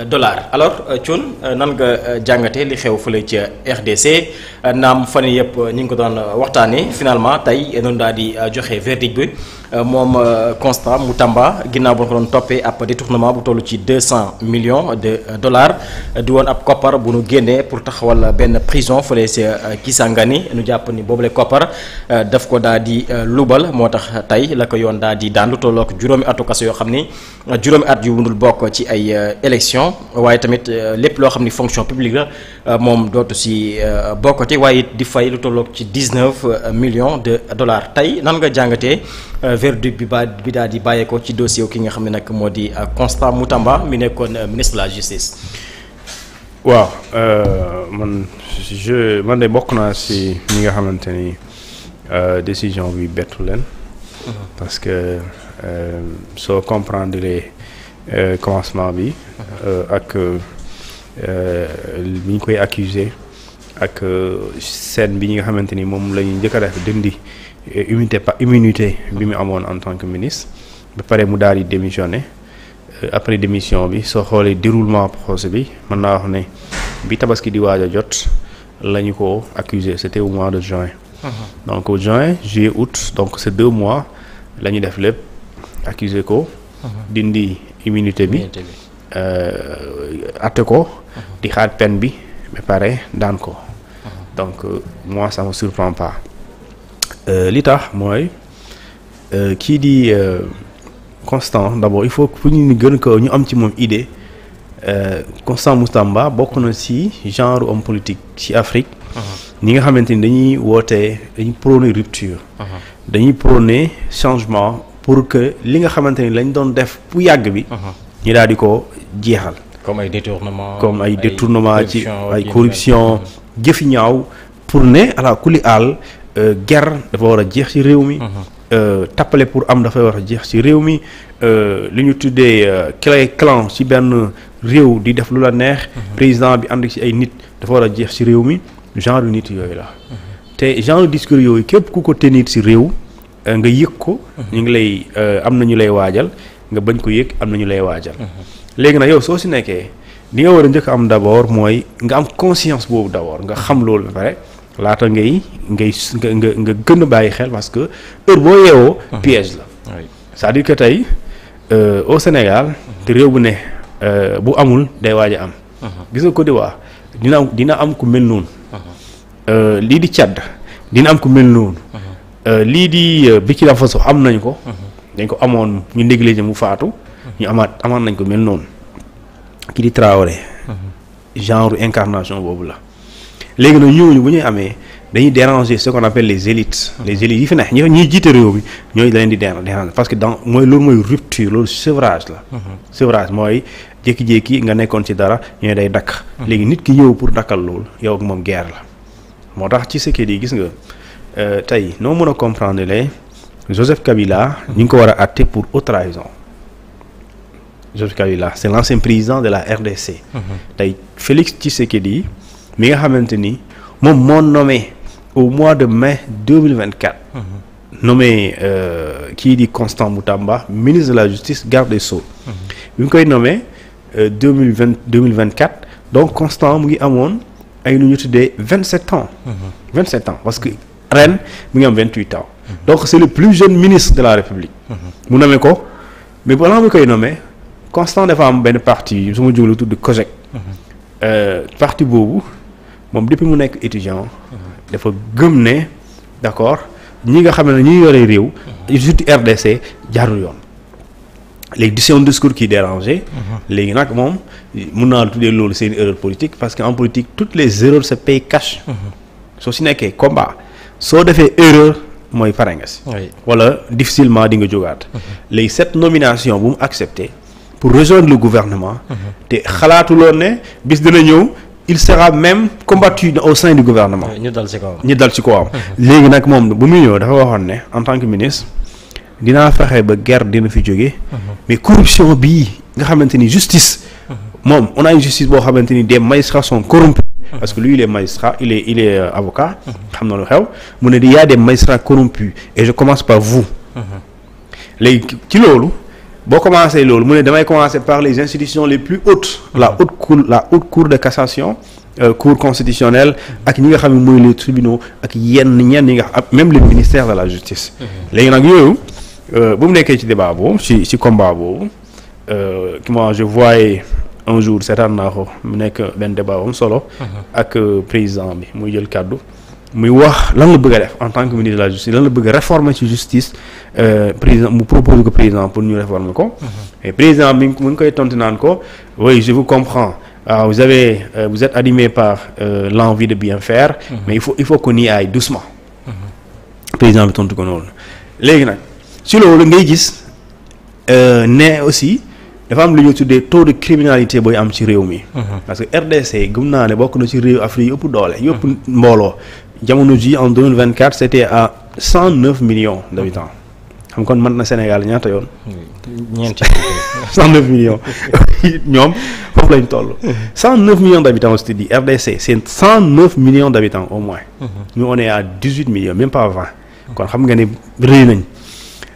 dollar alors Thione nan nga jàngatee li xew fële ca RDC naam fan yii yëpp ñu ngi ko doon waxtaanee finalement tey noonu daal di joxe verdict bi moom Constant Moutamba ginnaaw ba ko doon toppee ab détournement bu toll ci 200 millions de dollars di woon ab koppar bu nu génnee pour taxawal benn prison fële ca Kisangani nu jàpp ni boobule koppar daf ko daal di lubal moo tax tey la ko yoon daal di daan lu tollook juróomi atu kaso yoo xam ni juróomi at yu mënul bokk ci ay élection waaye tamit lépp loo xam ni fonction publique la moom dootu si bokkati waaye it di fay lu tolloog ci 19 millions de dollars tey nan nga jàngatee verdict bi daal di bàyyeekoo ci dossier ki nga xam ne nag moo di Constant Moutamba mi nekkoon ministre de la justice. waaw man de bokk naa si ñi nga xamante ni décision bi bettu leen. parce que soo comprendre commencement bi ak bi ñu koy accuser ak scène bi ñi nga xamante ni moom la ñuy njëkk a def dindi immunité bi mu amoon en tant que ministre ba pare mu daal di démissionner après démission bi soo xoolee déroulement procès bi mën naa wax ne bi tabaski di waaj a jot la ñu ko accuser c'était au mois de juin. Donc au juin juillet août donc c'est 2 mois la ñu def lépp accuser ko dindi immunité bi atte ko di xaar peine bi ba pare daan ko donc moi ça me surprend pas li tax mooy kii di Constant d'abord il faut pour ñu gën ko ñu am ci moom idée Constant Moutamba bokk na ci genre homme politique ci Afrique ñi nga xamante ni dañuy prôner rupture dañuy prôner changement pour que li nga xamante ni lañ doon def bu yàgg bi ñu daal di ko jeexal comme ay détournement ci ay corruption jëfi ñaaw pour ne ala kuli aal guerre dafa war a jeex ci réew mi tappale pour am dafay war a jeex ci réew mi li ñu tuddee clan ci benn réew di def lu la neex président bi ànd ci ay nit dafa war a jeex ci réew mi genre nit yooyu la te genre discours yooyu képp ku ko tenir ci réew nga yëg ko ñu ngi lay am na ñu lay waajal nga bañ ko yëg am na ñu lay waajal léegi nag yow soo si nekkee li nga war a njëkk am d'abord mooy nga am conscience boobu d'abord nga xam loolu ba pare laata ngay gën a bàyyi xel parce que heure boo yeewoo piège la c'est-à-dire que tey au Sénégal te réew bu ne bu amul day waaj a am gis nga Côte d'Ivoire dina am ku mel noonu lii di Tchad dina am ku mel noonu lii di Burkina Faso am nañ ko dañ ko amoon ñu négligé mu faatu ñu amaat nañ ko mel noonu ki di Traoré genre incarnation boobu la léegi nag ñooñu bu ñuy amee dañuy déranger ce qu'on appelle les élites yi fi ne ñi jiite réew mi ñooñu da leen di déranger parce que loolu mooy rupture loolu sevrage la sevrage mooy jékki-jékki nga nekkoon ci dara ñooy day dakk léegi nit ki ñëw pour dakkal loolu yow ak moom guerre la moo tax ci sëkkee yi gis nga tey noo mën a comprendre Joseph Kabila ñu ngi ko war a àtte pour haute trahison Joseph Kabila c'est l'ancien président de la RDC tey Félix Tshisekedi mi nga xamante ni moom moo nommé au mois de mai 2024 nommé kii di Constant Moutamba ministre de la justice garde des sceaux bi mu koy nommé 2024 donc Constant mu ngi amoon ay lu ñu tuddee 27 ans parce que ren mu ngi am 28 ans donc c'est le plus jeune ministre de la République mu nommé ko mais balaa mu koy nommé Constant dafa am benn parti su ma jóg lu tudd COJEC parti boobu moom depuis mu nekk étudiant dafa gëm ne d'accord ñi nga xam ne ñi yore réew surtout RDC jaarul yoon léegi di seen discours qui dérangé léegi nag moom mun naa tuddee loolu c'est une erreur politique parce que en politique toutes les erreurs se payent cash soo si nekkee combat soo defee erreur mooy pare nga si wala difficilement di nga jógaat léegi cette nomination bu mu accepté pour rejoindre le gouvernement te xalaatuloon ne bis dina ñëw il sera même combattu au sein du gouvernement ñu dal ci kawam léegi nag moom bu muy ñëw dafa waxoon ne en tant que ministre dinaa fexe ba guerre dina fi jóge mais corruption bii nga xamante ni justice moom on a une justice boo xamante ni des magistrats sont corrompus parce que lui il est magistrat il est avocat xam na lu xew mu ne y a des magistrats corrompus et je commence par vous léegi ci loolu boo commencé loolu mu ne damay commencer par les institutions les plus hautes la haute cour de cassation cour constitutionnelle ak ñi nga xam ne mooy les tribunaux ak ñenn ñi nga xam même le ministère de la justice léegi nag yooyu bu mu nekkee ci débat boobu ci combat boobu moi je voyais un jour seetaan naa ko mu nekk benn débat am solo ak président bi muy jël kàddu muy wax lan la bëgg a def en tant que ministre de la justice lan la bëgg a réformer ci justice président mu propose ko président pour ñu réformer ko et président bi mu ngi koy tontu naan ko oui je vous comprends waaw vous êtes animé par l'envie de bien faire mais il faut qu'on y aille doucement président bi tontu ko noonu léegi nag ci loolu ngay gis ne aussi dafa am lu ñu tuddee taux de criminalité booy am ci réew mi parce que RDC gëm naa ne bokk na ci réew Afrique yëpp doole yëpp mbooloo jamono ji en 2024 c'était à 109 millions d'habitants xam kon mën na Sénégal ñaata yoon. ñeenti 109 millions ñoom foofu lañ toll. 109 millions d'habitants je te dis RDC c'est 109 millions d'habitants au moins. Nous on est à 18 millions même pas 20. kon xam nga ne rëy nañ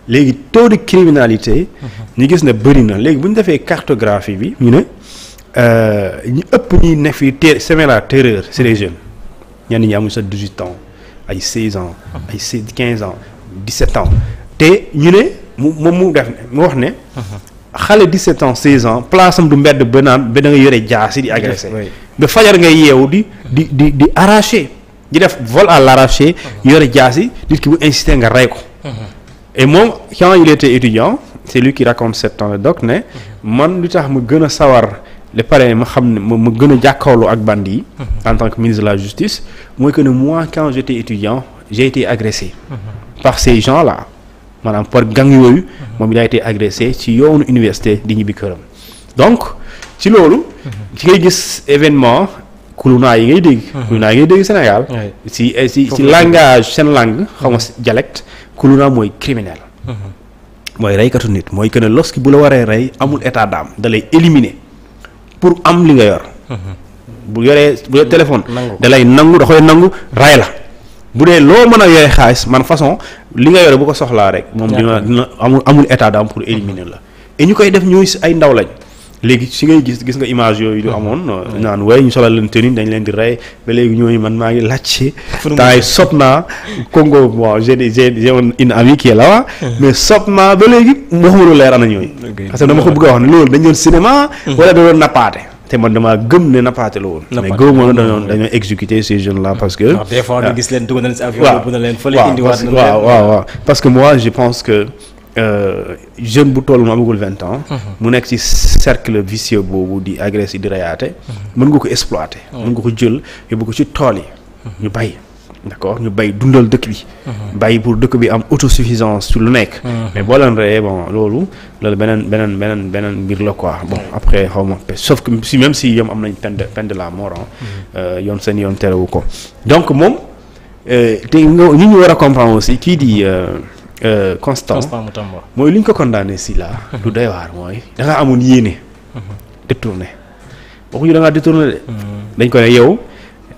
léegi taux de criminalité. ñu gis ne bëri na léegi bu ñu defee cartographie bi ñu ne ñu ëpp ñuy ne fii semer la terreur c'est les jeunes. ñenn ñi amuñ sax 18 ans ay 16 ans ay 15 ans 17 ans te ñu ne mu wax ne xale 17 ans 16 ans place am du mbedd ba naan ba da nga yore jaasi di agressé ba fajar ngay yeewu di arraché di def vol à l'arraché yore jaasi nit ki bu insister nga rey ko et moom quand il était étudiant c'est lui qui raconte cette anecdote ne man lu tax ma gën a sawar le pare ma xam ne ma gën a jàkkaarloo ak bandi yi en tant que ministre de la justice mooy que ne moi quand j'étais étudiant j'ai été agressé par ces gens-là maanaam par gang yooyu moom il a été agressé ci yoonu université di ñibbi këram donc ci loolu ci ngay gis événement kuluna yi ngay dégg kuluna yi ngay dégg Sénégal ci langage seen langue xaw ma dialecte kuluna mooy criminel mooy reykatu nit mooy que ne lorsque bu la waree rey amul état d'âme da lay éliminer pour am li nga yor bu yoree téléphone da lay nangu da koy nangu ray la bu dee loo mën a yore xaalis man façon li nga yore bu ko soxlaa rek moom dina amul état d'âme pour éliminer la et ñu koy def ñuy ay ndaw lañ léegi si ngay gis nga image yooyu du amoon naan waaye ñu solal leen tenue dañ leen di rey ba léegi ñooñu man maa ngi laajte temps yi sot naa Congo bon j'ai une amie qui est là mais sot naa ba léegi waxuma lu leer ana ñooyu parce que dama ko bëgg a wax ne loolu dañ doon cinéma wala da doon nappaate te man damaa gëm ne nappaate la woon mais gëm moom dañoo exécuter ces jeunes là parce que des fois nga gis leen dugal nañ si avion bu na leen fële indiwaat waaw parce que moi je pense que jeune bu toll mu amagul 20 ans mu nekk ci cercle vicieux boobu di agressé di reyaate mën nga ko exploiter mën nga ko jël yóbbu ko ci tool yi ñu bay d'accord ñu bay dundal dëkk bi bay pour dëkk bi am autosuffisance ci lu nekk mais boo leen reyee bon loolu beneen mbir la quoi bon après xaw ma sauf que si même si yom am nañ peine de la mort yoon seen yoon terewu ko donc moom te ñi ñu war a comprendre aussi kii di Constant mooy li ñu ko condamné si la lu doy waar mooy da nga amoon yéene détourné waxuñu da ngaa détourné de dañ ko ne yow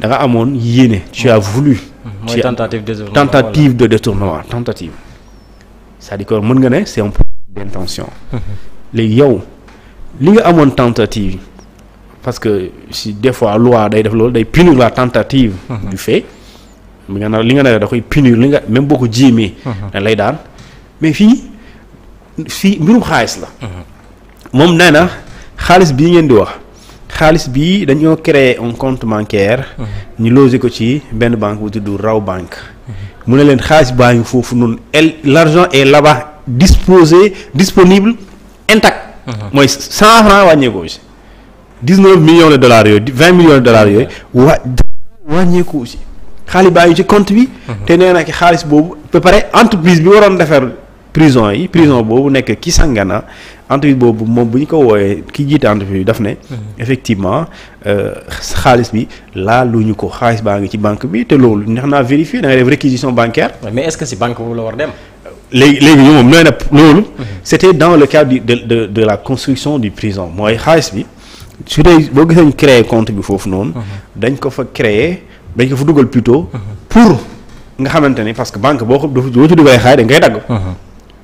da nga amoon yéene tu as voulu tentative de détournement tentative c'est-à-dire que mën nga ne c'est un problème d'intention léegi yow li nga amoon tentative parce que si des fois loi day def loolu day punir la tentative du fait li nga ne da koy punir li nga même boo ko jéemee dañ lay daan mais fii mbirum xaalis la moom nee na xaalis bii ngeen di wax xaalis bii dañoo créer un compte bancaire ñu loger ko ci benn banque bu tudd Raw Bank mu ne leen xaalis baa ngi foofu noonu l'argent est là-bas disponible intact mooy 100 francs wàññeeku aussi 19 millions de dollars yooyu 20 millions de dollars yooyu wàññeeku aussi xaalis baa ngi ci compte bi te nee na ki xaalis boobu ba pare entreprise bi waroon defar prison boobu nekk Kisangana entreprise boobu moom bu ñu ko wooyee ki jiite entreprise bi daf ne effectivement xaalis bi laaluñu ko xaalis baa ngi ci banque bi te loolu neex naa vérifier da ngay def réquisition bancaire mais est-ce que si banque boobu la war dem léegi moom nee na loolu c'était dans le cadre de la construction du prison mooy xaalis bi su dee boo gisee ñu créer compte bi foofu noonu dañ ko fa dugal plutôt pour nga xamante ni parce que banque boo ci dugalee xaalis dañ koy dagg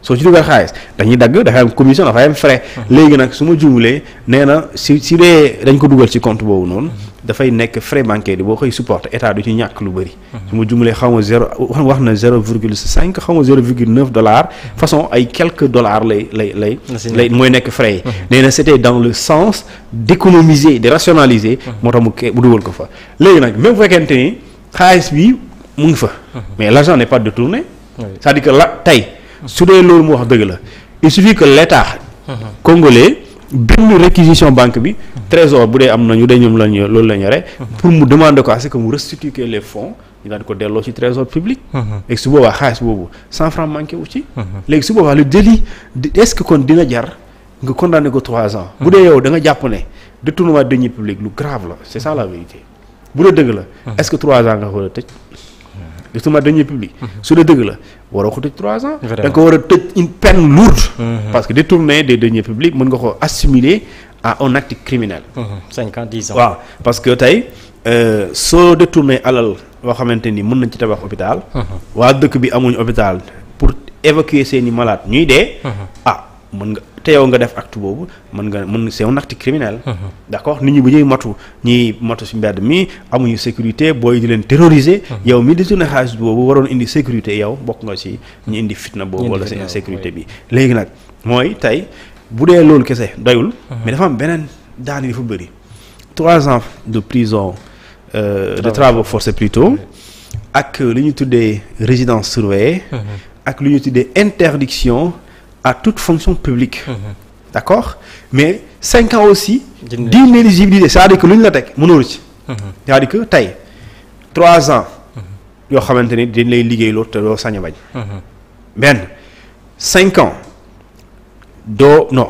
soo ci dugal xaalis dañuy dagg dafay am commission dafay am frais. léegi nag su ma jumulee nee na si dee dañ ko dugal ci compte boobu noonu dafay nekk frais bancaire yi boo koy supporter état du ci ñàkk lu bëri. su ma jumulee xaw ma wax na 0,5 xaw ma 0,9 dollars façon ay quelques dollars lay mooy nekk frais yi. nee na c'était dans le sens d'économiser de rationaliser. moo tax mu dugal ko fa léegi nag même bu fekkente ni xaalis bi mu ngi fa. mais l'argent n'est pas détourné. c'est-à-dire que la tey. su dee loolu mu wax dëgg la il suffit que l'État congolais benn réquisition banque bi trésor bu dee am nañu day ñoom lañu loolu la ñu yore pour mu demander ko à ce que mu restituer les fonds ñu daal di ko delloo ci trésor public léegi su boobaa xaalis boobu 100 francs manqué wu ci léegi su boobaa le délit est-ce que kon dina jar nga condamné ko 3 ans bu dee yow da nga jàpp ne détournement de deniers publics lu grave la c'est ça la vérité bu dee dëgg la est-ce que 3 ans nga war a tëj détournement de deniers publics su dee dëgg la waroo ko tëj 3 ans. da nga ko war a tëj une peine lourde. parce que détourner des deniers publics mën nga ko assimiler à un acte criminel. 5 ans 10 ans. waaw parce que tey soo détourner alal boo xamante ni mën nañ ci tabax hôpital. waa dëkk bi amuñ hôpital pour évacuer seeni malades ñuy dee. mën nga te yow nga def acte boobu mën c'est un acte criminel. d'accord nit ñi bu ñuy matu ci mbedd mi amuñu sécurité booy di leen terroriser. yow mi di tourné xaalis boobu waroon indi sécurité yow bokk nga ci ñu indi fitna boobu wala seen insécurité bi. léegi nag mooy tey bu dee loolu kese doyul. mais dafa am beneen daan yi dafa bëri 3 ans de prison de travaux forcés plutôt ak li ñu tuddee résidence surveillée. ak li ñu tuddee interdiction à toute fonction publique. D'accord mais 5 ans aussi d'inéligibilité c'est-à-dire que lu ñu la teg mënoo ci. c'est-à-dire que tey 3 ans yoo xamante ni dañ lay liggéey loolu te doo sañ a bañ. benn 5 ans doo non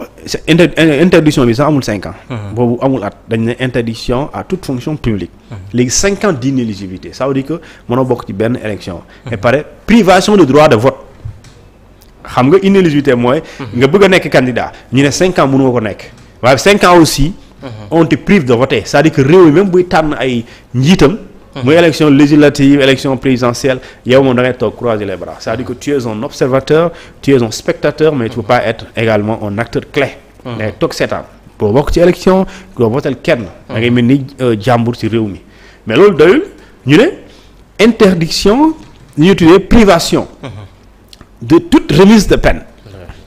interdiction bi sax amul 5 ans. boobu amul at dañ ne interdiction à toute fonction publique. léegi 5 ans d'inéligibilité ça veut dire que mënoo bokk ci benn élection. et pare privation de droit de vote. xam nga inéligibilité mooy. nga bëgg a nekk candidat ñu ne 5 ans mënoo ko nekk waaye 5 ans aussi. on te prive de voter c'est-à-dire que réew mi même buy tànn ay njiitam. muy élection législative élection présidentielle yow moom da ngay toog croiser les bras c'est-à-dire que tu es un observateur tu es un spectateur mais tu peux pas être également un acteur clé. da ngay toog seetaan doo bokk ci élection doo votel kenn. da ngay mel ni jàmbur ci réew mi mais loolu doyul ñu ne interdiction li ñu tuddee privation. de toute remise de peine.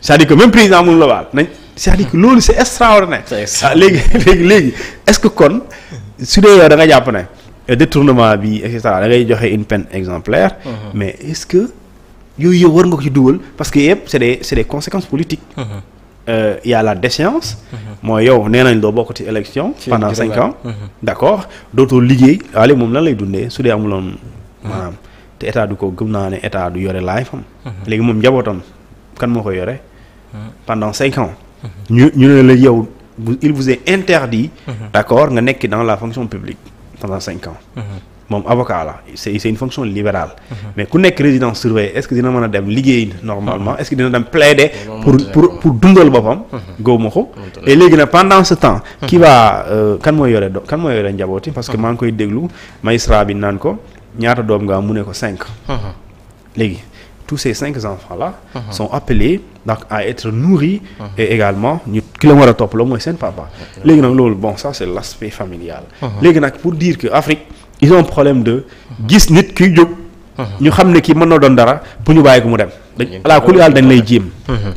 c'est-à-dire que même président mënu la baal nañ c'est-à-dire que loolu c'est extraordinaire. léegi est-ce que kon su dee yow da nga jàpp ne détournement bi et cetera da ngay joxe une peine exemplaire. mais est-ce que yooyu yow war nga ko ci dugal parce que yëpp c'est des conséquences politiques. Il y a la déchéance. mooy yow nee nañ doo bokk ci élection. pendant 5 ans. d'accord dootoo liggéey waale moom lan lay dundee su dee amuloon maanaam. te état du ko gëm naa ne état du yore laay fam léegi moom njabootam kan moo koy yore pendant 5 ans ñu ne la yow il vous est interdit d'accord nga nekk dans la fonction publique pendant 5 ans moom avocat la c'est une fonction libérale mais ku nekk résidence surveillée est-ce que dina mën a dem liggéey normalement est-ce que dina dem plaider pour dundal boppam góob ma ko et léegi nag pendant ce temps qui va kan mooy yore njabooti parce que maa ngi koy déglu magistrat bi naan ko ñaata doom nga mu ne ko 5. léegi tous ces 5 enfants là. sont appelés donc à être nourris. et également ñu ki la war a topp la mooy seen papa. léegi nag loolu bon ça c'est l'aspect familial. léegi nag pour dire que Afrique ils ont un problème de gis nit kuy jóg. ñu xam ne kii mën na doon dara pour ñu bàyyi ko mu dem. ala kulli haal dañ lay jéem.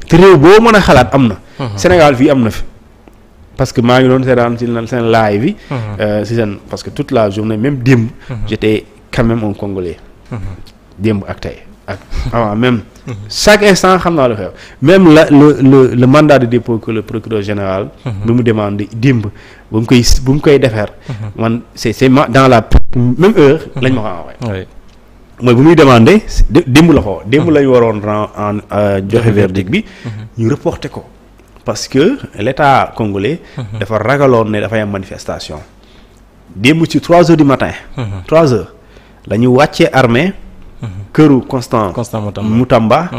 te réew boo mën a xalaat am na. Sénégal fii am na fi. parce que maa ngi doon seetaan ci seen live bi. ci seen parce que toute la journée même démb. j'étais quand même un Congolais. démb ak tey ak avant même. chaque instant xam naa lu xew même le mandat de dépôt que le procureur général. bi mu demandé démb bu mu koy defar. man c'est dans la même heure lañ ma ko envoyé. mooy bu muy demandé démb la ko démb lañ waroon joxe verdict bi. ñu reporté ko parce que l'état congolais. dafa ragaloon ne dafay am manifestation. démb ci 3 heures du matin. 3 heures. la ñu wàccee armée këru Constant Mutamba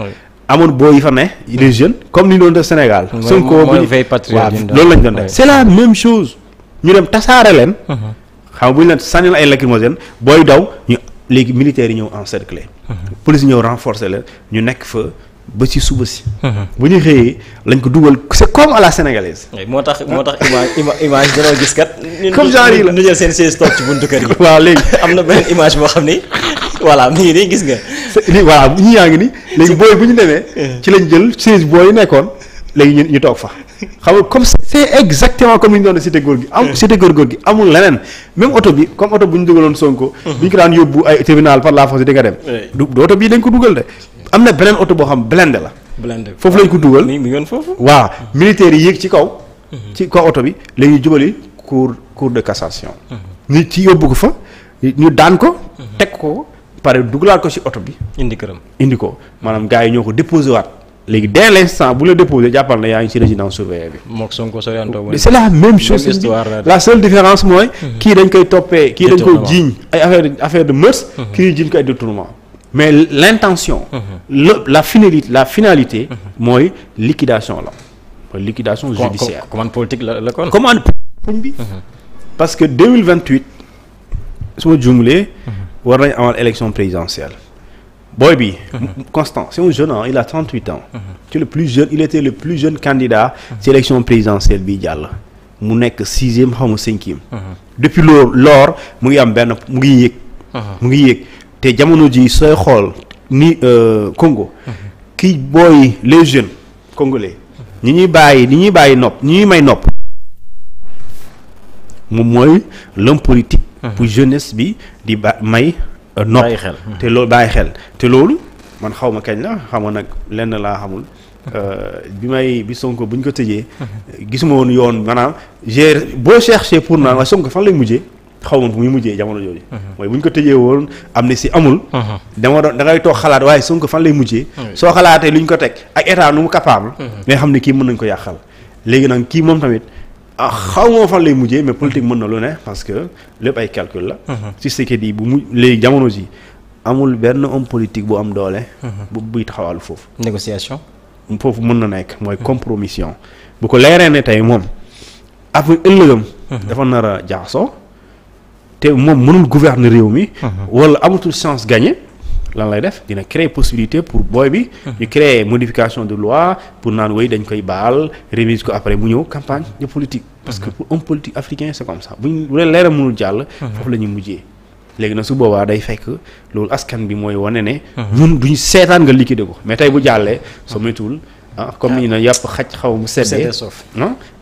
amoon boo yi fa ne des jeunes comme ni ñu doon def Sénégal Sonko waaw loolu lañ doon def c'est la même chose ñu dem tasaare leen xam nga bu ñu leen sànni la ay lacrymogène booy daw ñu léegi militaires yi ñëw encercler police ñëw renforcer leen ñu nekk fa ba ci suba si. bu ñu xëyee lañ ko dugal c'est comme à la sénégalaise. moo tax image dañoo gis kat. comme genre yi la ñu jël seen siège toog ci buntu kër yi. waaw léegi am na beneen image boo xam ni voilà mi ngi nii gis nga. voilà ñi yaa ngi ni léegi booy bu ñu demee. ci lañ jël siège booy nekkoon léegi ñu toog fa. xam nga comme c'est exactement comme ni ñu doon cité góor gi cité góor gi amul leneen même oto bi comme oto bu ñu dugaloon Sonko. bu ñu ko daan yóbbu ay tribunal par la force di nga dem. du oto bii dañ ko dugal de. am na beneen oto boo xam blindé la. blindé foofu lañ ko dugal mi ngi yoon foofu. waaw militaires yi yéeg ci kaw. ci kaw oto bi léegi jubali cour de cassation. ñu ci yóbbu ko fa ñu daan ko. teg ko pare dugalaat ko ci oto bi. indi këram indi ko maanaam gars yi ñoo ko déposé waat. léegi dès l'instant bu la déposé jàppal na yaa ngi ci résidence surveillée bi. mook Sonko soriantoo c'est la même chose. la seule différence mooy. kii dañ koy toppee kii dañ koy jiiñ ay affaire de mœurs. kii jiiñ ko ay détournement. mais l'intention. la finalité. mooy liquidation la. mooy liquidation judiciaire. commande politique la kon. commande politique bi. parce que 2028 su ma juumlee. war nañ amal élection présidentielle. booy bi. Constant c'est un jeune il a 38 ans. c'est le plus jeune il était le plus jeune candidat. ci élection présidentielle bi jàll. mu nekk 6e xaw ma 5e. depuis lors mu ngi am benn mu ngi yéeg. mu ngi yéeg te jamono ji sooy xool ni Congo. kii booy les jeunes congolais. ñi ñuy bàyyi nopp ñi ñuy may nopp. moom mooy l'homme politique. pour jeunesse bi di may. nopp te loolu bàyyi xel te loolu man xaw ma kañ la xam nga nag lenn laa xamul bi Sonko bu ñu ko tëjee gisuma woon yoon maanaam boo cherché pour naan waaye Sonko fan lay mujjee xaw ma fu muy mujjee jamono jooju mooy bu ñu ko tëjee woon amnistie amul da ngay toog xalaat waaye Sonko fan lay mujjee soo xalaatee lu ñu ko teg ak état nu mu capable ngay xam ne kii mën nañ ko yàqal léegi nag kii moom tamit xaw moo fan lay mujjee mais politique mën na lu ne parce que lépp ay calcul la. ci ce qui dit léegi jamono ji amul benn homme politique bu am doole. buy taxawal foofu. négociation. foofu mën na nekk mooy compromission bu ko leeree ne tey moom après ëllëgam. dafa nar a jaxasoo te moom mënul gouverner réew mi. wala amatul chance gagner. lan lay def dina créer possibilité pour booy bi. ñu créer modification de loi pour naan wéy dañ koy baal révise ko après mu ñëw campagne de politique. parce que pour un politique africain c'est comme ça bu leen leeral mënul jàll. foofu la ñuy mujjee. léegi nag su boobaa day fekk loolu askan bi mooy wane ne. ñun duñu seetaan nga liquider ko mais tey bu jàllee. soo moytuwul comme ni ñu ne yàpp xaj xaw mu seddee.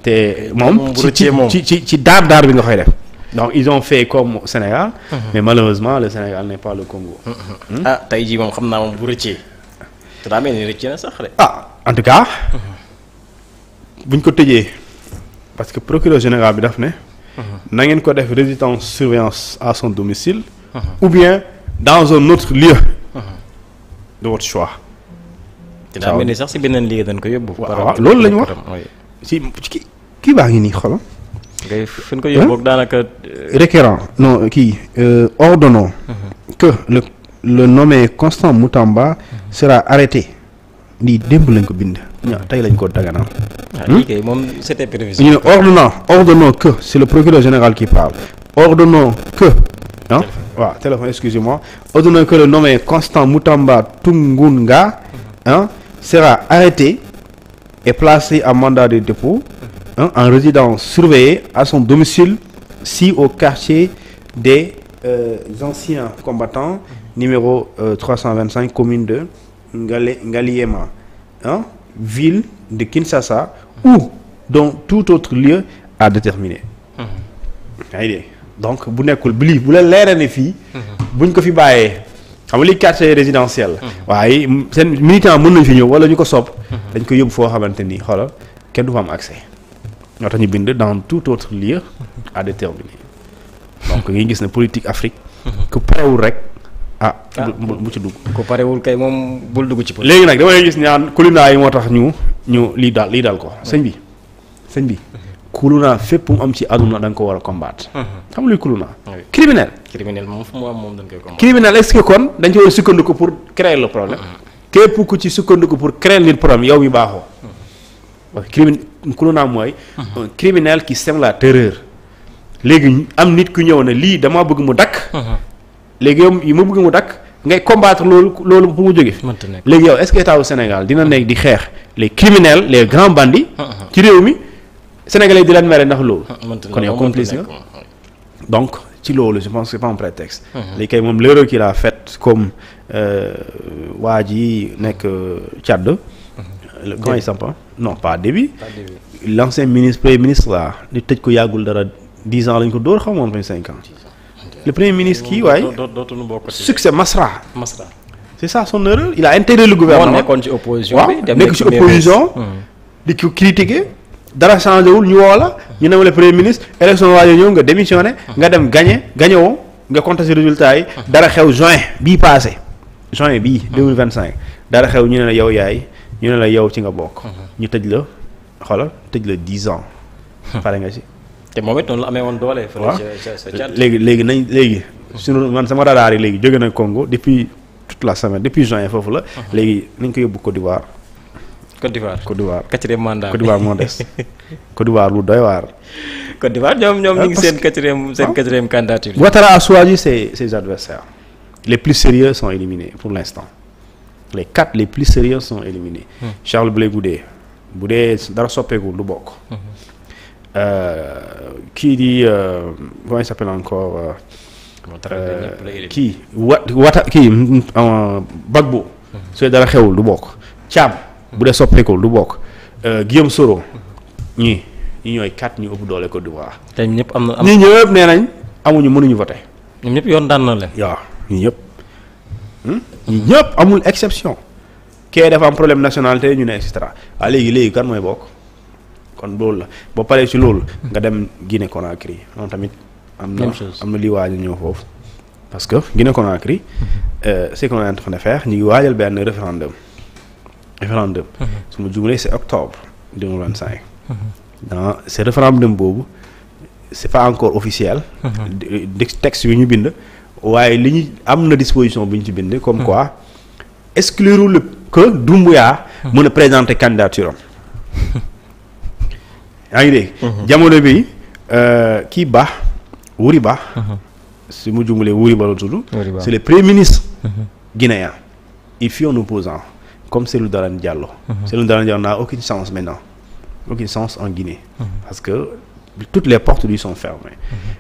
te moom ci daar bi nga koy def. donc ils ont fait comme au Sénégal. mais malheureusement le Sénégal n'est pas le Congo. tey jii moom xam naa moom bu rëccee. te daa mel ni rëcc na sax de. en tout cas. buñ ko tëjee parce que procureur général bi daf ne. na ngeen ko def résidence surveillance à son domicile. ou bien dans un autre lieu. de votre choix. te daa mel ni sax si beneen lieu dañ ko yóbbu. waaw loolu la ñu wax si kii baa ngi nii xoolal. ngay fi ñu ko yóbbu daanaka. requérant non ordonnons que le nommé Constant Moutamba sera arrêté lii démb lañ ko bind. tey lañ ko daganal. lii kay moom c'était prévu. ñu ne ordonnons que c'est le procureur général qui parle. Ordonnons que téléphone excusez-moi. Ordonnons que le nommé Constant Moutamba Tungunga sera arrêté et placé en mandat de dépôt. En résidence surveillée à son domicile au quartier des anciens combattants numéro 325 commune de Ngaliema ville de Kinshasa ou dans tout autre lieu à déterminer. Donc bu nekkul bu la leeree ne fii buñ ko fi bàyyee xam nga li quartier résidentiel waaye seen militant mën nañ fi ñëw wala ñu ko sopp dañ ko yóbbu foo xamante ni xoolal kenn du fa am accès. ñoo tax ñu bind dans tout autre lieu à déterminer donc ngi gis ne politique Afrique ku parewul rek bu ci dugg ku parewul kay moom bul dugg ci politique. léegi nag damay gis ñaan kuluna yi moo tax ñu lii daal ko sëñ bi kuluna fépp mu am ci àdduna da nga ko war a combattre. xam luy kuluna criminel moom fu mu am moom dañ koy combattre. criminel est-ce que kon dañ ci war a sukkandiku pour créer le problème képp ku ci sukkandiku pour créer le problème yow mi baaxoo kuluna mooy un criminel qui sème la terreur léegi am nit ku ñëw ne lii damaa bëgg mu dakk léegi yow yi ma bëgg mu dakk ngay combattre loolu pour mu jóge fi. léegi yow est-ce que état au Sénégal dina nekk di xeex les criminels les grands bandits. ci réew mi sénégalais di leen mere ndax loolu. kon yow complice nga. donc ci loolu je pense que c'est pas un prétexte. léegi kay moom l'erreur qu'il a faite comme waa ji nekk Tchad. comment il s'appelle non pas Déby. l'ancien premier ministre là di tëj ko yàggul dara 10 ans lañ ko dóor xaw ma woon 5 ans. le premier ministre kii waaye succès Masra. c'est ça son erreur il a intégré le gouvernement. moo nekkoon ci opposition bi. waaw nekk ci opposition. di ko critiquer dara changé wul ñu woo la. ñu ne ma le premier ministre élection waaye ñëw nga démissionné. nga dem gagné woo nga contesté résultat yi. dara xew juin bii passé. juin bii 2025 dara xew ñu ne la yow yaay ñu ne la yow ci nga bokk. ñu tëj la xoolal tëj la 10 ans. pare nga ci. te moom it noonu la amee woon doole. waaw léegi sunu man sama radar yi léegi jóge na Congo depuis toute la semaine depuis juin foofu la. léegi nañ ko yóbbu Côte d'Ivoire. Côte d'Ivoire quatrième mandat Côte d'Ivoire moo des. Côte d'Ivoire lu doy waar. Côte d'Ivoire ñoom ñu ngi seen quatrième candidature. Ouattara a choisi ses adversaires. Les plus sérieux sont éliminés pour l'instant. Les 4 les plus sérieux sont éliminés. Charles Blé Goudé bu dee dara soppeeku du bokk. Kii di comment il s'appelle encore kii Gbagbo su dara xewul du bokk. Thiam bu dee soppeekul du bokk. Guillaume Soro ñi ñooy 4 ñu ëpp doole Côte d'Ivoire. te ñëpp am na ñii ñëpp nee nañ mënuñu voter. ñoom ñëpp yoon daan na leen. waaw ñii ñëpp amul exception. kee dafa am problème nationalité ñu ne et cetera waaw léegi kan mooy bokk. kon loolu la boo paree ci loolu. nga dem Guinée Conakry moom tamit. am na li waaj a ñëw foofu. parce que Guinée Conakry. ce qu'on est en train de faire ñu ngi waajal benn référendum. su ma juumee c'est octobre 2025. dans ce référendum boobu c'est pas encore officiel. texte bi ñu bind. waaye li ñu am na disposition bi ñu ci bind. comme quoi exclure le que Doumbouya mën a présenter candidature am. yaa ngi dégg. jamono bi kii Ba Wuri Ba. su mu jumlee Wuri Ba la tudd. c'est le premier ministre. guinéen il fut un opposant comme Cellou Dalein Diallo. Cellou Dalein Diallo n'a aucune chance maintenant aucune chance en Guinée. parce que toutes les portes lui sont fermées.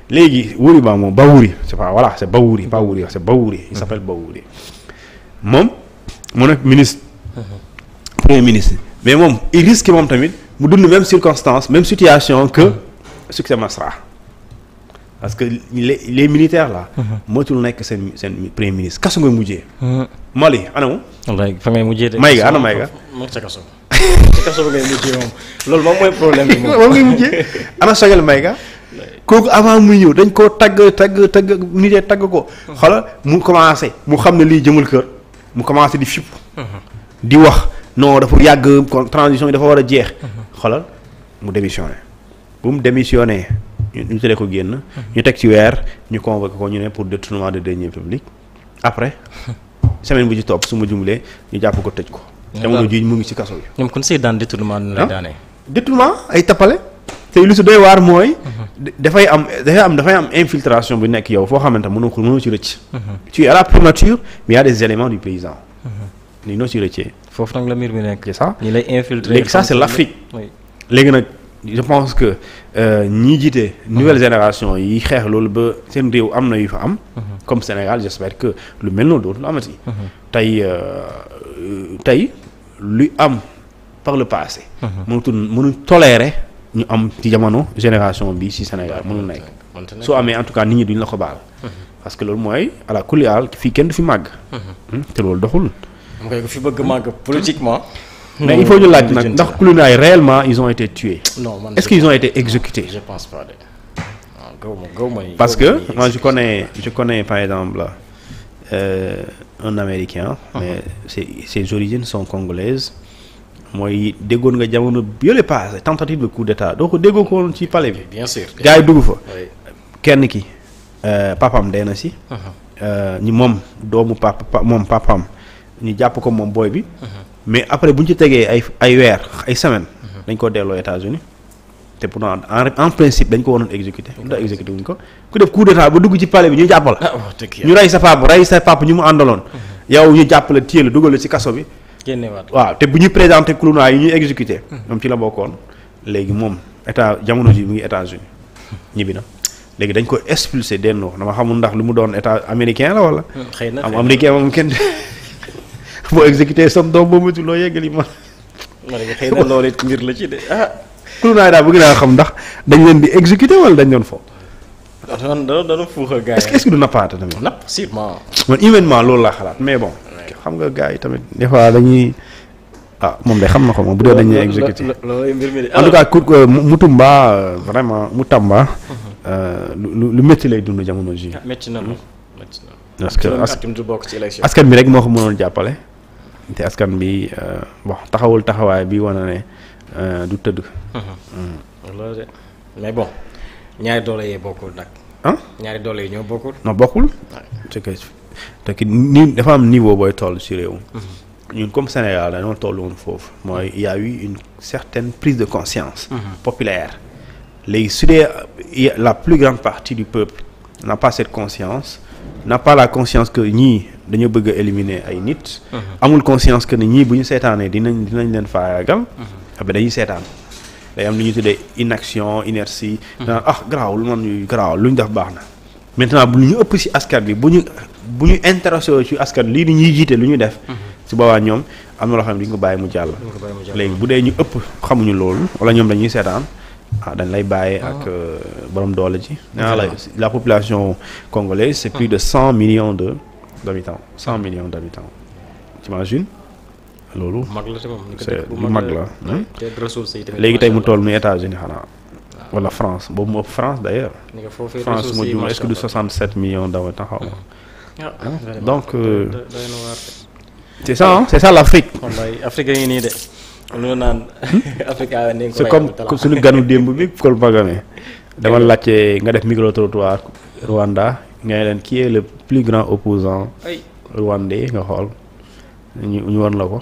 léegi Wuri Ba moom Bawouri c'est pas voilà c'est Bawouri pas Wuri c'est Bawouri il s'appelle Bawouri moom mu nekk ministre. premier ministre mais moom il risque moom tamit mu dund même circonstance même situation que Succès Masra parce que les militaires là. mootul nekk seen premier ministre kaso nga mujjee. Mali ana mu. wallaay fa ngay mujjee de. Maïga ana Maïga. moom ca kaso. ca kaso ba ngay mujjee moom loolu moom mooy problème bi moom. moom ngay mujjee ana Choguel Maïga. kooku avant muy ñëw dañ koo tagg nit tagg ko. xoolal mu commencé mu xam ne lii jëmul kër mu commencé di fipp di wax non dafa yàgg transition yi dafa war a jeex. xoolal mu démissionné bu mu démissionné ñu tere ko génn. ñu teg ci weer ñu convoqué ko ñu ne pour détournement de deniers publics après semaine bu ci topp su ma jumlee ñu jàpp ko tëj ko. jamono ji mu ngi ci kaso bi. ñoom kon say daan détournement nu lay daanee. détournement ay tappale te lu si doy waar mooy. dafay am infiltration bu nekk yow foo xamante mënoo ci rëcc. tu es à la primature mais il y a des éléments du paysan. ni noo ci rëccee. foofu nag la mbir mi nekk. c'est ça ñi lay infiltrer. léegi ça c'est l'Afrique. léegi nag je pense que ñi jiite nouvelle génération yi xeex loolu ba seen réew am na yu fa am. comme Sénégal j'espère que lu mel noonu dootul amati. tey luy am par le passé. mënuñ tolérer ñu am ci jamono génération bi ci Sénégal mënul nekk. soo amee en tout cas nit ñi duñ la ko baal. parce que loolu mooy à la kulli aal fii kenn du fi màgg. te loolu doxul. xam nga fi bëgg màgg politiquement. mais il faut ñu laaj nag ndax Koulibaly réellement ils ont été tués. non man est-ce qu'ils ont été exécutés. je pense pas de gawma parce que moi je connais par exemple un Américain. mais ses origines sont congolaises. mooy déggoon nga jamono yële passé tentative de coup d'état doo ko déggoo ko woon ci palais bi. bien sûr gars yi dugg fa. kenn ki papam dee na si. ñi moom doomu papam ñu jàpp ko moom booy bi. mais après bu ñu ci tegee ay weer ay semaines. dañ ko delloo États-Unis te pourtant en principe dañ ko waroon exécuter. ndax exécuter wuñ ko ku def coup d'état ba dugg ci palais bi ñu jàpp la. ñu rey sa papa ñu mu àndaloon. yow ñu jàpp la téye la dugal la ci kaso bi. génneewaat waaw te bu ñu présenté clouna yi ñuy exécuter. moom ci la bokkoon léegi moom état jamono ji mu ngi États-Unis ñibbi na léegi dañ ko expulsé delloo dama xamul ndax lu mu doon état américain la wala. xëy na am américain moom kenn boo exécuté sam doom boo moytu loo yeggali ma. xëy na loolu it mbir la ci de ah. clouna yi daal bëgg naa xam ndax dañ leen di exécuté wala dañ doon fo. dana fuuxa gars yi est-ce que du nappaate tamit. napp sûrement. man humainement loolu laa xalaat mais bon. xam nga gars yi tamit des fois dañuy moom day xam na ko moom bu dee dañuy exécuté loolu mbir mi de en tout cas Mutumba vraiment Mutamba lu métti lay dund jamono ji. métti na lu parce que bokk ci élection askan bi rek moo ko mënoon jàppale te askan bi bon taxawul taxawaay bi wane ne du tëdd. loolu de mais bon ñaari doole yee bokkul nag. ñaari doole yi ñoo bokkul. non bokkul. te ki ni dafa am niveau booy toll ci réew. ñun comme Sénégal dañoo toll woon foofu mooy il y a eu une certaine prise de conscience. populaire léegi su dee la plus grande partie du peuple n'a pas cette conscience n'a pas la conscience que ñii dañoo bëgg a éliminer ay nit. amul conscience que ni ñii bu ñu seetaanee dinañ leen faagaagal. dañuy seetaan day am lu ñuy tuddee inaction inertie. garaawul man yu garaawul lu ñu def baax na. maintenant bu ñu ëpp ci askan bi bu ñu intéressé ci askan lii ni ñuy jiite lu ñu def. su boobaa ñoom am na loo xam ne di nga ko bàyyi mu jàll. léegi bu dee ñu ëpp xamuñu loolu wala ñoom dañuy seetaan dañ lay bàyyi ak borom doole ji. la population congolaise c'est plus de 100 millions d'habitants 100 millions d'habitants t'imagines loolu. mag la tamit c'est lu mag la. léegi tey mu toll ni États-Unis xanaa. wala France boobu mu ëpp France d'ailleurs. France moo jum est-ce que du 67 millions d'habitants xaw ma. donc c'est ça l'Afrique. wallaay Afrique ngi nii de. lu naan Afrique c'est comme suñu ganu démb bi Paul Kagame dama laajte nga def micro trottoir Rwanda nga leen qui est le plus grand opposant rwandais nga xool ñu won la ko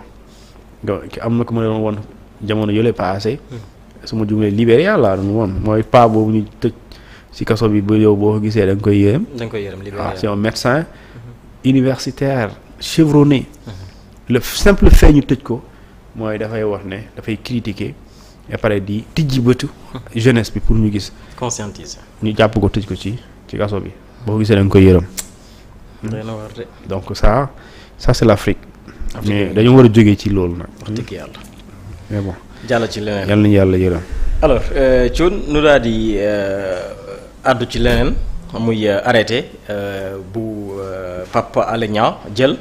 nga am na ko ma doon woon jamono yële passé su ma jumlee Libéria laa doon woon mooy pas boobu ñu tëj ci kaso bi ba yow boo ko gisee da nga koy yërëm. Libéria c'est un médecin universitaire chevronné. Le simple fait ñu tëj ko mooy dafay wax ne dafay critiquer et pare di tijji bëtu jeunesse bi pour ñu gis. conscientiser. ñu jàpp ko tëj ko ci kaso bi boo ko gisee da nga koy yërëm. donc ça c'est l'Afrique. mais dañoo war a jógee ci loolu nag. wax dëgg yàlla. mais bon. jàll ci leneen yal nañu yàlla yërëm. alors Thioune nu daal di àddu ci leneen muy arrêté bu Pape Alé Niang jël.